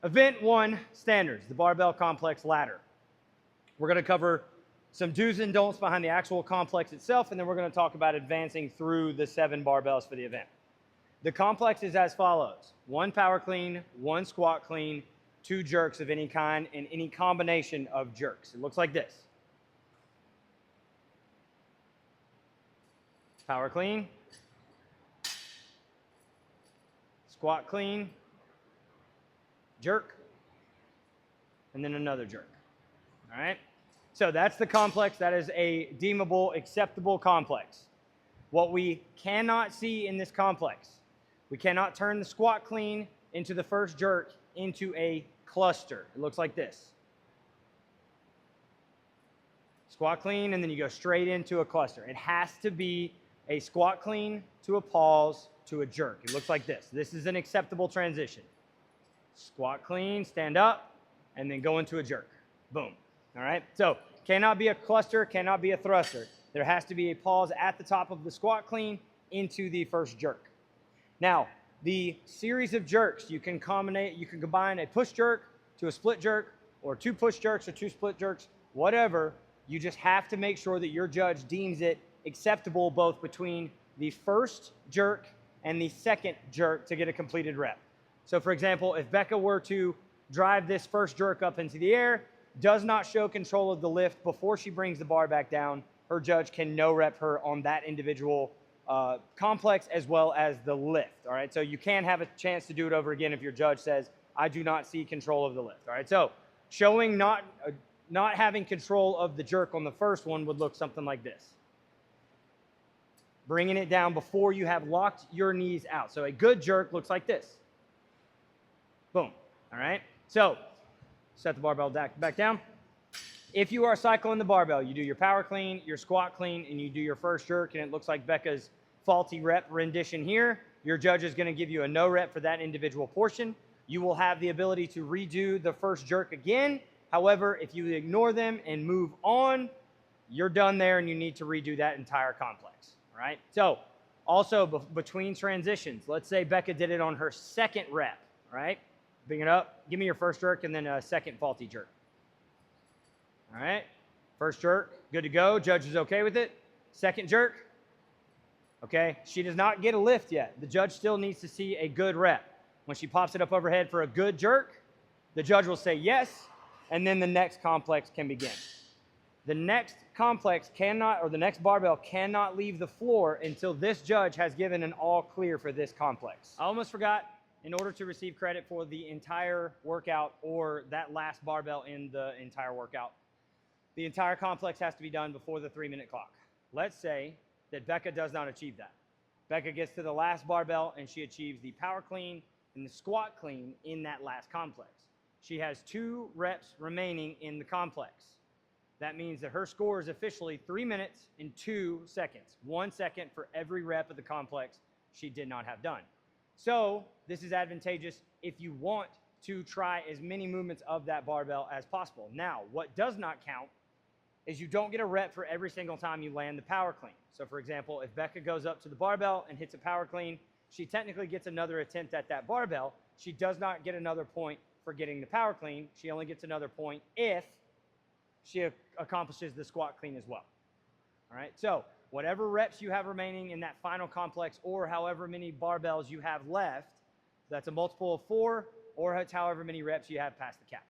Event 1, standards, the barbell complex ladder. We're going to cover some do's and don'ts behind the actual complex itself, and then we're going to talk about advancing through the 7 barbells for the event. The complex is as follows: 1 power clean, 1 squat clean, 2 jerks of any kind, and any combination of jerks. It looks like this. Power clean, squat clean, jerk, and then another jerk. All right? So that's the complex. That is a deemable, acceptable complex. What we cannot see in this complex, we cannot turn the squat clean into the first jerk into a cluster. It looks like this. Squat clean, and then you go straight into a cluster. It has to be a squat clean to a pause to a jerk. It looks like this. This is an acceptable transition. Squat clean, stand up, and then go into a jerk. Boom. All right? So cannot be a cluster, cannot be a thruster. There has to be a pause at the top of the squat clean into the first jerk. Now, the series of jerks, you can combine a push jerk to a split jerk, or 2 push jerks or 2 split jerks, whatever. You just have to make sure that your judge deems it acceptable both between the first jerk and the second jerk to get a completed rep. So for example, if Becca were to drive this first jerk up into the air, does not show control of the lift before she brings the bar back down, her judge can no rep her on that individual complex as well as the lift. All right, so you can have a chance to do it over again if your judge says, I do not see control of the lift. All right, so showing not having control of the jerk on the first one would look something like this. Bringing it down before you have locked your knees out. So a good jerk looks like this. Boom. All right, so set the barbell back down. If you are cycling the barbell, you do your power clean, your squat clean, and you do your first jerk, and it looks like Becca's faulty rep rendition here, your judge is going to give you a no rep for that individual portion. You will have the ability to redo the first jerk again. However, if you ignore them and move on, you're done there and you need to redo that entire complex. All right? So also between transitions, let's say Becca did it on her second rep. All right? Bring it up. Give me your first jerk and then a second faulty jerk. All right? First jerk, good to go. Judge is okay with it. Second jerk, okay? She does not get a lift yet. The judge still needs to see a good rep. When she pops it up overhead for a good jerk, the judge will say yes, and then the next complex can begin. The next complex cannot, or the next barbell cannot leave the floor until this judge has given an all clear for this complex. I almost forgot. In order to receive credit for the entire workout or that last barbell in the entire workout, the entire complex has to be done before the 3-minute clock. Let's say that Becca does not achieve that. Becca gets to the last barbell and she achieves the power clean and the squat clean in that last complex. She has 2 reps remaining in the complex. That means that her score is officially 3 minutes and 2 seconds. 1 second for every rep of the complex she did not have done. So this is advantageous if you want to try as many movements of that barbell as possible. Now, what does not count is you don't get a rep for every single time you land the power clean. So for example, if Becca goes up to the barbell and hits a power clean, she technically gets another attempt at that barbell. She does not get another point for getting the power clean. She only gets another point if she accomplishes the squat clean as well. All right, so whatever reps you have remaining in that final complex or however many barbells you have left, that's a multiple of 4, or it's however many reps you have past the cap.